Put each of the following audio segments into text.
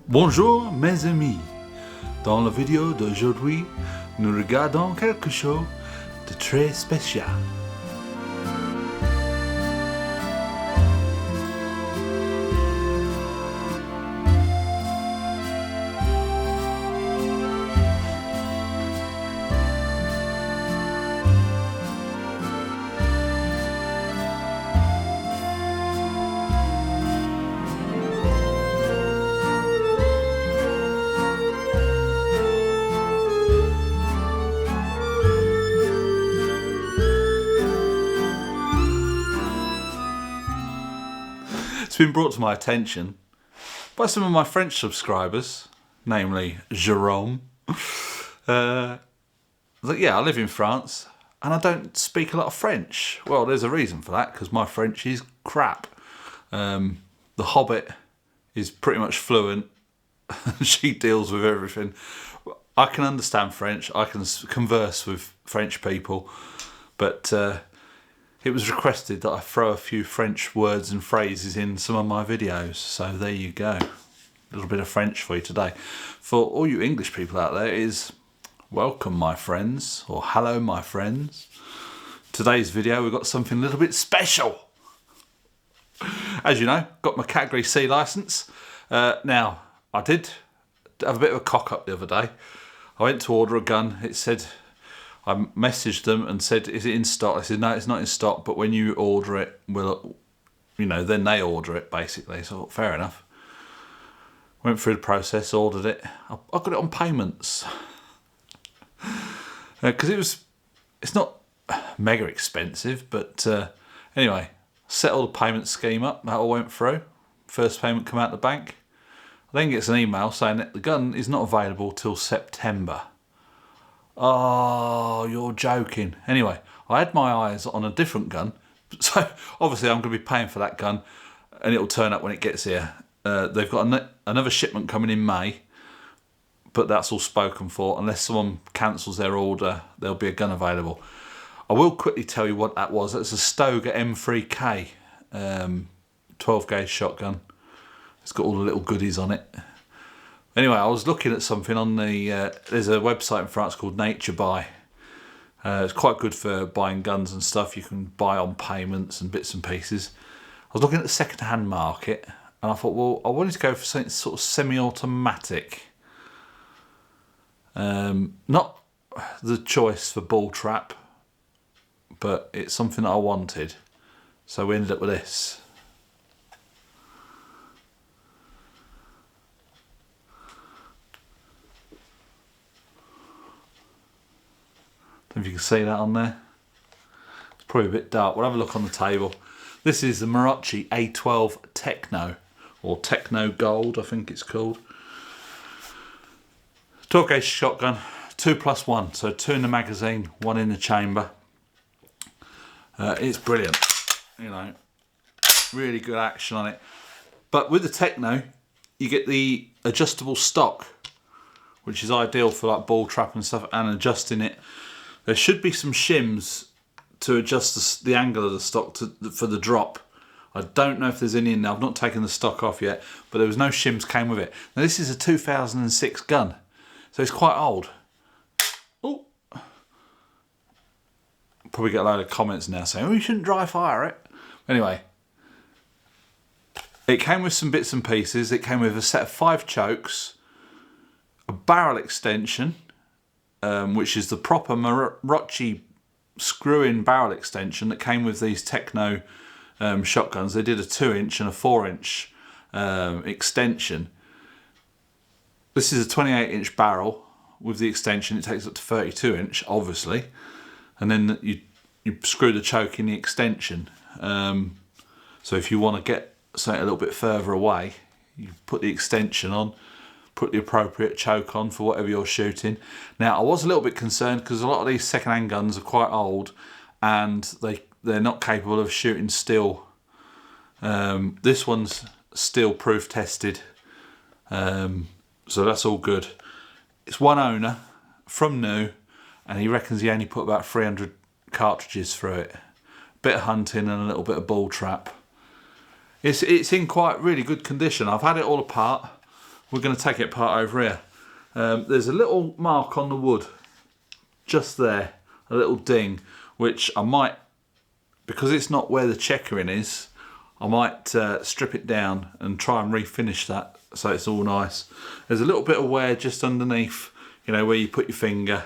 Bonjour mes amis, dans la vidéo d'aujourd'hui, nous regardons quelque chose de très spécial. It's been brought to my attention by some of my French subscribers, namely Jerome. That yeah, I live in France and I don't speak a lot of French. Well, there's a reason for that, because my French is crap. The Hobbit is pretty much fluent. She deals with everything. I can understand French, I can converse with French people, but it was requested that I throw a few French words and phrases in some of my videos, so there you go. A little bit of French for you today. For all you English people out there, is welcome my friends, or hello my friends. Today's video we've got something a little bit special. As you know, got my category C licence. Now, I did have a bit of a cock up the other day. I went to order a gun, it said, I messaged them and said, is it in stock? I said, no, it's not in stock, but when you order it, we'll, you know, then they order it, basically. So I thought, fair enough. Went through the process, ordered it. I got it on payments. Because it's not mega expensive, but anyway, set all the payment scheme up, that all went through. First payment come out the bank. I then gets an email saying that the gun is not available till September. Oh, you're joking. Anyway, I had my eyes on a different gun. So obviously I'm going to be paying for that gun and it'll turn up when it gets here. They've got another shipment coming in May, but that's all spoken for. Unless someone cancels their order, there'll be a gun available. I will quickly tell you what that was. It's a Stoger M3K 12 gauge shotgun. It's got all the little goodies on it. Anyway, I was looking at something on the, there's a website in France called Nature Buy. It's quite good for buying guns and stuff. You can buy on payments and bits and pieces. I was looking at the second-hand market and I thought, well, I wanted to go for something sort of semi-automatic. Not the choice for ball trap, but it's something that I wanted. So we ended up with this. Don't know if you can see that on there. It's probably a bit dark. We'll have a look on the table. This is the Marocchi A12 Tecno, or Tecno Gold, I think it's called. 12 gauge shotgun, 2+1, so 2 in the magazine, 1 in the chamber. It's brilliant, you know, really good action on it. But with the Tecno, you get the adjustable stock, which is ideal for like ball trap and stuff, and adjusting it. There should be some shims to adjust the angle of the stock for the drop. I don't know if there's any in there. I've not taken the stock off yet, but there was no shims came with it. Now this is a 2006 gun, so it's quite old. Oh, probably get a load of comments now saying, oh, you shouldn't dry fire it. Anyway, it came with some bits and pieces. It came with a set of 5 chokes, a barrel extension, which is the proper Marocchi screw-in barrel extension that came with these Tecno shotguns. They did a 2-inch and a 4-inch extension. This is a 28-inch barrel with the extension. It takes up to 32-inch, obviously, and then you screw the choke in the extension. So if you want to get something a little bit further away, you put the extension on, put the appropriate choke on for whatever you're shooting. Now, I was a little bit concerned because a lot of these second-hand guns are quite old and they're not capable of shooting steel. This one's steel proof tested, so that's all good. It's one owner from new, and he reckons he only put about 300 cartridges through it. Bit of hunting and a little bit of ball trap. It's in quite really good condition. I've had it all apart. we're going to take it apart over here. There's a little mark on the wood, just there, a little ding, which I might, because it's not where the checkering is, I might strip it down and try and refinish that so it's all nice. There's a little bit of wear just underneath, you know, where you put your finger.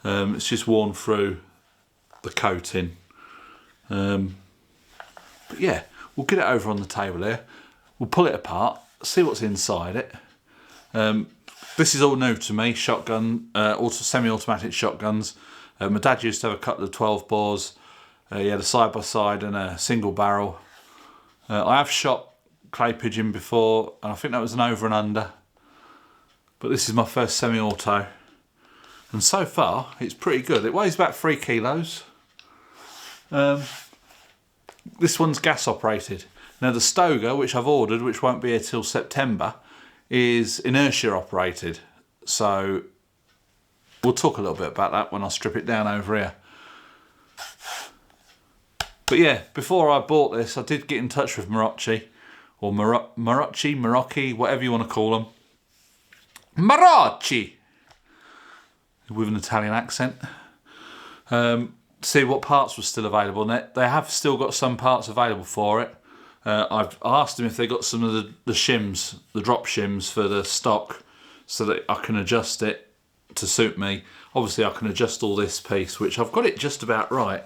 It's just worn through the coating. But yeah, we'll get it over on the table here. We'll pull it apart, see what's inside it. This is all new to me, shotgun, semi-automatic shotguns. My dad used to have a couple of 12 bores. He had a side-by-side and a single barrel. I have shot clay pigeon before, and I think that was an over and under. But this is my first semi-auto. And so far, it's pretty good. It weighs about 3 kilos. This one's gas operated. Now the Stoger, which I've ordered, which won't be here till September, is inertia operated. So we'll talk a little bit about that when I strip it down over here. But yeah, before I bought this, I did get in touch with Marocchi, or Marocchi, whatever you want to call them. Marocchi! With an Italian accent. See what parts were still available. And they have still got some parts available for it. I've asked them if they got some of the shims, the drop shims for the stock, so that I can adjust it to suit me. Obviously I can adjust all this piece, which I've got it just about right.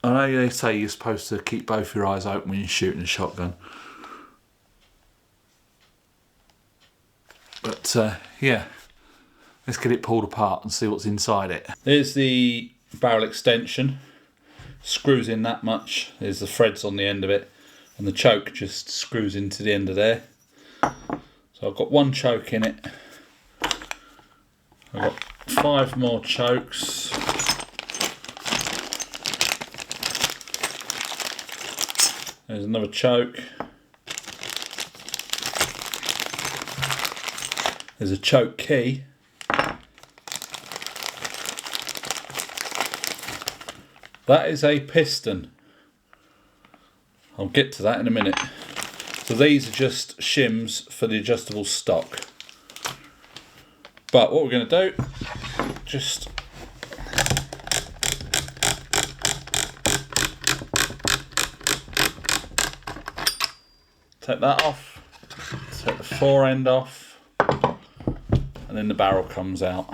I know they say you're supposed to keep both your eyes open when you're shooting a shotgun. But yeah, let's get it pulled apart and see what's inside it. There's the barrel extension. Screws in that much. There's the threads on the end of it, and the choke just screws into the end of there. So I've got one choke in it. I've got 5 more chokes. There's another choke. There's a choke key. That is a piston. I'll get to that in a minute. So these are just shims for the adjustable stock. But what we're going to do, just take that off, take the fore end off, and then the barrel comes out.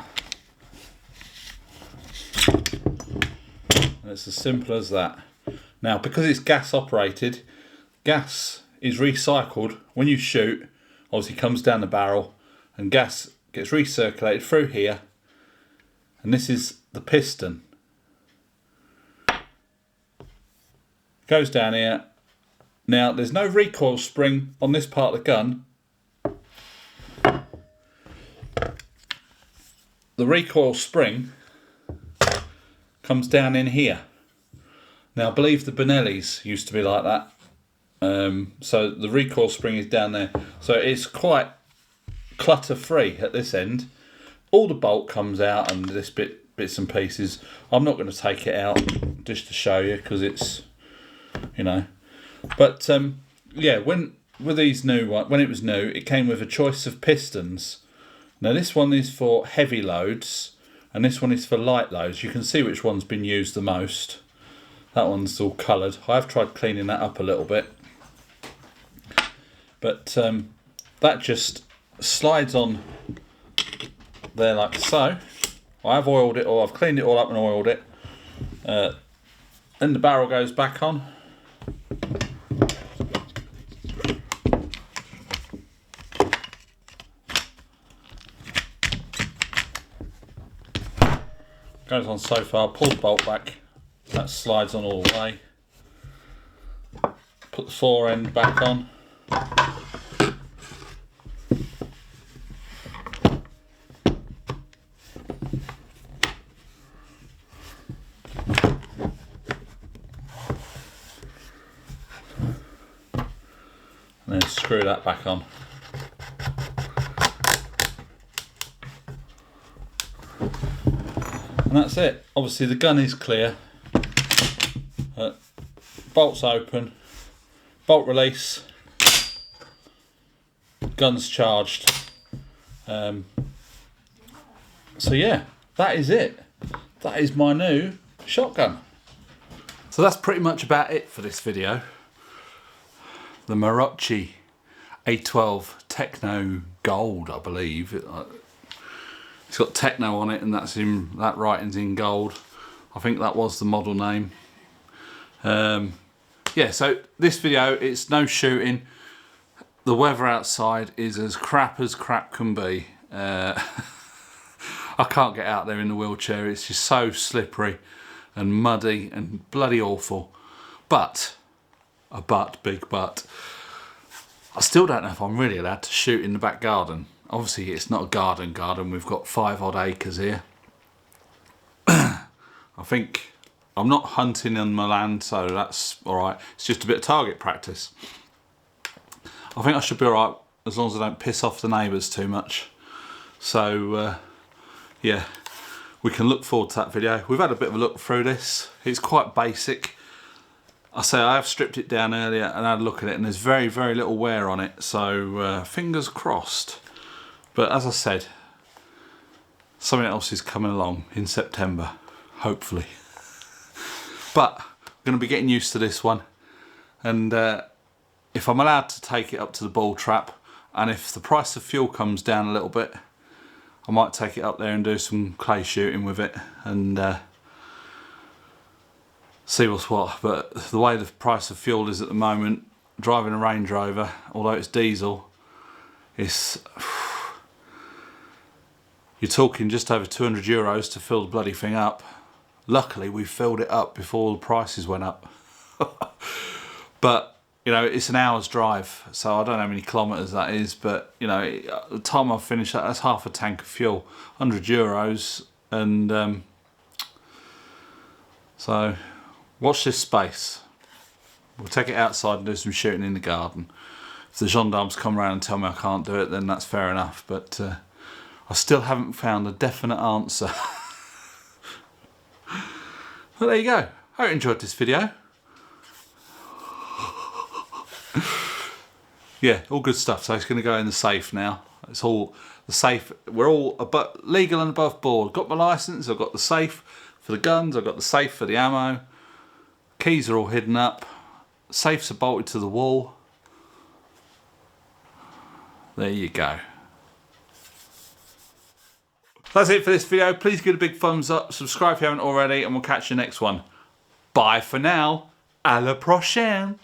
And it's as simple as that. Now, because it's gas operated, gas is recycled when you shoot. Obviously comes down the barrel, and gas gets recirculated through here, and this is the piston. Goes down here. Now there's no recoil spring on this part of the gun. The recoil spring comes down in here. Now I believe the Benellis used to be like that. So the recoil spring is down there. So it's quite clutter free at this end. All the bolt comes out and this bits and pieces. I'm not going to take it out just to show you because it's, you know. But yeah, when it was new, it came with a choice of pistons. Now this one is for heavy loads and this one is for light loads. You can see which one's been used the most. That one's all coloured. I have tried cleaning that up a little bit. But that just slides on there like so. I have oiled it, or I've cleaned it all up and oiled it. Then the barrel goes back on. Goes on so far, pull the bolt back, that slides on all the way. Put the fore end back on. And then screw that back on. And that's it. Obviously the gun is clear. Bolt's open. Bolt release. gun's charged. So yeah, that is it. That is my new shotgun. So that's pretty much about it for this video. The Marocchi A12 Tecno Gold, I believe. It's got Tecno on it, and that writing's in gold. I think that was the model name. Yeah, so this video, it's no shooting. The weather outside is as crap can be. I can't get out there in the wheelchair. It's just so slippery and muddy and bloody awful. But, big but, I still don't know if I'm really allowed to shoot in the back garden. Obviously it's not a garden, we've got 5 odd acres here. I think I'm not hunting on my land, so that's alright. It's just a bit of target practice. I think I should be alright as long as I don't piss off the neighbours too much. So yeah, we can look forward to that video. We've had a bit of a look through this. It's quite basic. I have stripped it down earlier and had a look at it, and there's very, very little wear on it, so fingers crossed. But as I said, something else is coming along in September, hopefully. But I'm going to be getting used to this one, and if I'm allowed to take it up to the ball trap, and if the price of fuel comes down a little bit, I might take it up there and do some clay shooting with it and see what's what. But the way the price of fuel is at the moment, driving a Range Rover, although it's diesel, it's you're talking just over €200 to fill the bloody thing up. Luckily we filled it up before the prices went up. But you know, it's an hour's drive, so I don't know how many kilometres that is, but you know, at the time I finish that, that's half a tank of fuel, €100, and so watch this space. We'll take it outside and do some shooting in the garden. If the gendarmes come around and tell me I can't do it, then that's fair enough, but I still haven't found a definite answer. Well, there you go. I hope you enjoyed this video. Yeah, all good stuff. So it's going to go in the safe now. It's all the safe. We're all legal and above board. Got my license. I've got the safe for the guns. I've got the safe for the ammo. Keys are all hidden up. Safes are bolted to the wall. There you go. That's it for this video. Please give it a big thumbs up. Subscribe if you haven't already, and we'll catch you next one. Bye for now. À la prochaine.